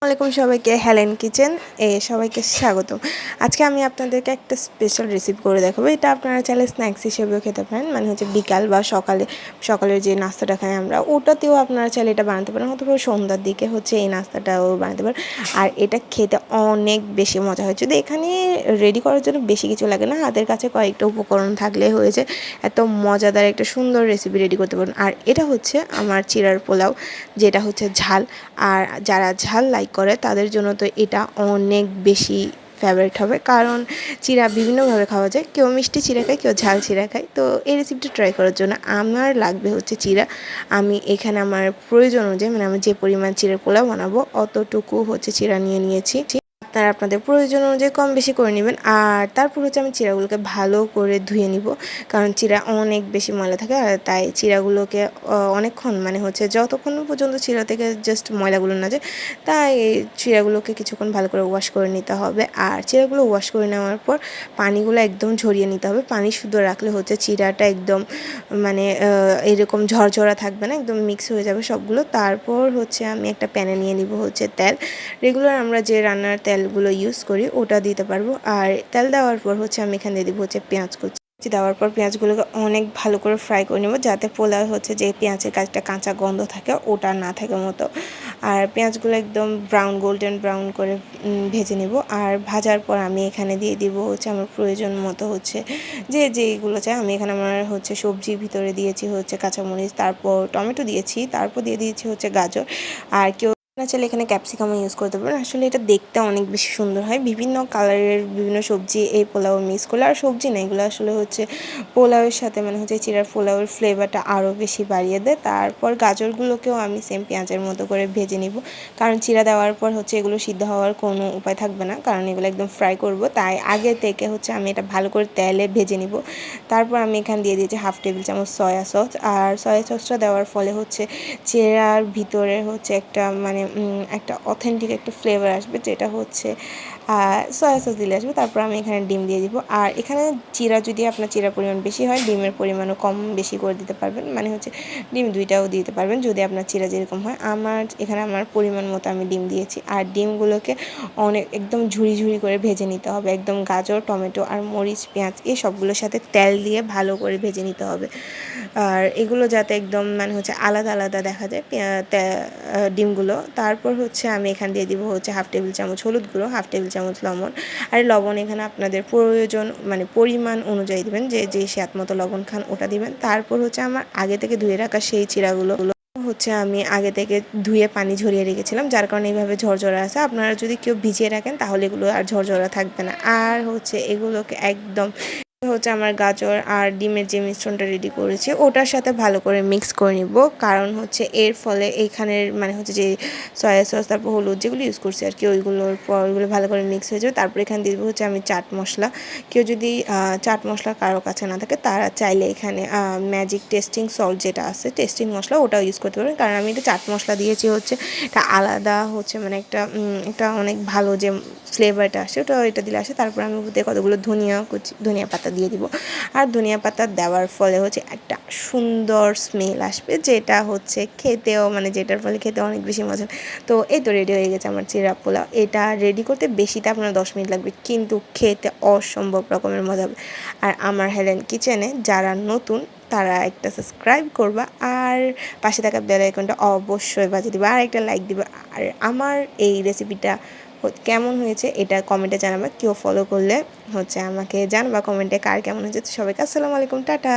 আসসালামাইকুম সবাইকে Helen kitchen সবাইকে স্বাগতম। আজকে আমি আপনাদেরকে একটা স্পেশাল রেসিপি করে দেখাবো। এটা আপনারা চাইলে স্ন্যাক্স হিসেবেও খেতে পারেন, মানে হচ্ছে বিকাল বা সকালের যে নাস্তাটা খাই আমরা, ওটাতেও আপনারা চাইলে এটা বানাতে পারেন, অথবা সন্ধ্যার দিকে হচ্ছে এই নাস্তাটাও বানাতে পারেন। আর এটা খেতে অনেক বেশি মজা হয়। যদি এখানে রেডি করার জন্য বেশি কিছু লাগে না, হাতের কাছে কয়েকটা উপকরণ থাকলে হয়েছে এত মজাদার একটা সুন্দর রেসিপি রেডি করতে পারেন। আর এটা হচ্ছে আমার চিড়ার পোলাও, যেটা হচ্ছে ঝাল। আর যারা ঝাল লাইক করে তাদের জন্য তো এটা অনেক বেশি ফেভারিট হবে, কারণ চিড়া বিভিন্নভাবে খাওয়া যায়। কেউ মিষ্টি চিড়া খায়, কেউ ঝাল চিড়া খায়। তো এই রেসিপিটা ট্রাই করার জন্য আমার লাগবে হচ্ছে চিড়া। আমি এখানে আমার প্রয়োজন অনুযায়ী, মানে আমি যে পরিমাণ চিড়ার পোলাও বানাবো অতটুকু হচ্ছে চিড়া নিয়ে নিয়েছি। আপনারা আপনাদের প্রয়োজন অনুযায়ী কম বেশি করে নেবেন। আর তারপর হচ্ছে আমি চিড়াগুলোকে ভালো করে ধুয়ে নিব, কারণ চিড়া অনেক বেশি ময়লা থাকে। আর তাই চিড়াগুলোকে অনেকক্ষণ, মানে হচ্ছে যতক্ষণ পর্যন্ত চিড়া থেকে জাস্ট ময়লাগুলো না যায়, তাই চিড়াগুলোকে কিছুক্ষণ ভালো করে ওয়াশ করে নিতে হবে। আর চিড়াগুলো ওয়াশ করে নেওয়ার পর পানিগুলো একদম ঝরিয়ে নিতে হবে। পানি শুদ্ধ রাখলে হচ্ছে চিড়াটা একদম মানে এরকম ঝরঝরা থাকবে না, একদম মিক্স হয়ে যাবে সবগুলো। তারপর হচ্ছে আমি একটা প্যানে নিয়ে নিব হচ্ছে তেল। রেগুলার আমরা যে রান্নার তেলগুলো ইউজ করি ওটা দিতে পারবো। আর তেল দেওয়ার পর হচ্ছে আমি এখানে দিয়ে দিব হচ্ছে পেঁয়াজ কুচি। দেওয়ার পর পেঁয়াজগুলোকে অনেক ভালো করে ফ্রাই করে নেব, যাতে পোলাও হচ্ছে যে পেঁয়াজের কাজটা কাঁচা গন্ধ থাকে ওটা না থাকে মতো। আর পেঁয়াজগুলো একদম গোল্ডেন ব্রাউন করে ভেজে নেব। আর ভাজার পর আমি এখানে দিয়ে দিব হচ্ছে আমার প্রয়োজন মতো হচ্ছে যেগুলো চাই। আমি এখানে আমার হচ্ছে সবজির ভিতরে দিয়েছি হচ্ছে কাঁচামরিচ, তারপর টমেটো দিয়েছি, তারপর দিয়ে দিয়েছি হচ্ছে গাজর। আর কেউ চাইলে এখানে ক্যাপসিকামও ইউজ করতে পারেন। আসলে এটা দেখতে অনেক বেশি সুন্দর হয়, বিভিন্ন কালারের বিভিন্ন সবজি এই পোলাও মিক্স করলে। আর সবজি না, এগুলো আসলে হচ্ছে পোলাওয়ের সাথে, মানে হচ্ছে চিড়ার পোলাওয়ের ফ্লেভারটা আরও বেশি বাড়িয়ে দেয়। তারপর গাজরগুলোকেও আমি সেম পেঁয়াজের মতো করে ভেজে নিব, কারণ চিড়া দেওয়ার পর হচ্ছে এগুলো সিদ্ধ হওয়ার কোনো উপায় থাকবে না, কারণ এগুলো একদম ফ্রাই করব। তাই আগে থেকে হচ্ছে আমি এটা ভালো করে তেলে ভেজে নিব। তারপর আমি এখানে দিয়ে দিয়েছি 1/2 টেবিল চামচ সয়া সস। আর সয়া সসটা দেওয়ার ফলে হচ্ছে চিড়ার ভিতরে হচ্ছে একটা মানে একটা অথেন্টিক একটা ফ্লেভার আসবে, যেটা হচ্ছে সয়া সস দিলে আসবে। তারপর আমি এখানে ডিম দিয়ে দিব। আর এখানে চিড়া, যদি আপনার চিড়ার পরিমাণ বেশি হয়, ডিমের পরিমাণও কম বেশি করে দিতে পারবেন, মানে হচ্ছে ডিম 2টাও দিতে পারবেন যদি আপনার চিড়া যেরকম হয়। আমার পরিমাণ মতো আমি ডিম দিয়েছি। আর ডিমগুলোকে অনেক একদম ঝুরি ঝুরি করে ভেজে নিতে হবে, একদম গাজর, টমেটো আর মরিচ, পেঁয়াজ এই সবগুলোর সাথে তেল দিয়ে ভালো করে ভেজে নিতে হবে। আর এগুলো যাতে একদম মানে হচ্ছে আলাদা আলাদা দেখা যায় ডিমগুলো। তারপর হচ্ছে আমি এখানে দিয়ে দিব হচ্ছে 1/2 টেবিল চামচ হলুদ গুঁড়ো, 1/2 টেবিল চামচ লবণ। আর লবণ এখানে আপনাদের প্রয়োজন, মানে পরিমাণ অনুযায়ী দিবেন, যে স্বাদ মতো লবণ খান ওটা দিবেন। তারপর হচ্ছে আমার আগে থেকে ধুয়ে রাখা সেই চিড়াগুলো হচ্ছে আমি আগে থেকে ধুয়ে পানি ঝরিয়ে রেখেছিলাম, যার কারণে এইভাবে ঝরঝরা আছে। আপনারা যদি কেউ ভিজিয়ে রাখেন তাহলে এগুলো আর ঝরঝরা থাকবে না। আর হচ্ছে এগুলোকে একদম হচ্ছে আমার গাজর আর ডিমের যে মিশ্রণটা রেডি করেছি ওটার সাথে ভালো করে মিক্স করে নিব, কারণ হচ্ছে এর ফলে এইখানের মানে হচ্ছে যে সয়া সস, তারপর হলুদ যেগুলো ইউজ করছি আর কি, ওইগুলো ভালো করে মিক্স হয়ে যাবে। তারপর এখানে দিয়ে দেবো হচ্ছে আমি চাট মশলা। কেউ যদি চাট মশলা কারো কাছে না থাকে, তারা চাইলে এখানে ম্যাজিক টেস্টিং সল্ট যেটা আছে, টেস্টিং মশলা, ওটাও ইউজ করতে পারেন। কারণ আমি এটা চাট মশলা দিয়েছি হচ্ছে এটা আলাদা হচ্ছে, মানে একটা অনেক ভালো যে ফ্লেভারটা আসে এটা দিলে আসে। তারপর আমি ওতে কতগুলো ধনিয়া পাতা দিয়ে দিব। আর ধনিয়া পাতা দেওয়ার ফলে হচ্ছে একটা সুন্দর স্মেল আসবে, যেটা হচ্ছে খেতেও, মানে যেটার ফলে খেতে অনেক বেশি মজা। তো এই তো রেডি হয়ে গেছে আমার চিড়া পোলাও। এটা রেডি করতে বেশিতে আপনার 10 মিনিট লাগবে, কিন্তু খেতে অসম্ভব রকমের মজা হবে। আর আমার হেলেন কিচেনে যারা নতুন, তারা একটা সাবস্ক্রাইব করবা, আর পাশে থাকা বেল আইকনটা অবশ্যই বাজিয়ে দিবা, আর একটা লাইক দিবা। আর আমার এই রেসিপিটা কেমন হয়েছে এটা কমেন্টে জানাবা। কেউ ফলো করলে হচ্ছে আমাকে জানাবা কমেন্টে কার কেমন হয়েছে। তো সবাইকে আসসালামু আলাইকুম, টাটা।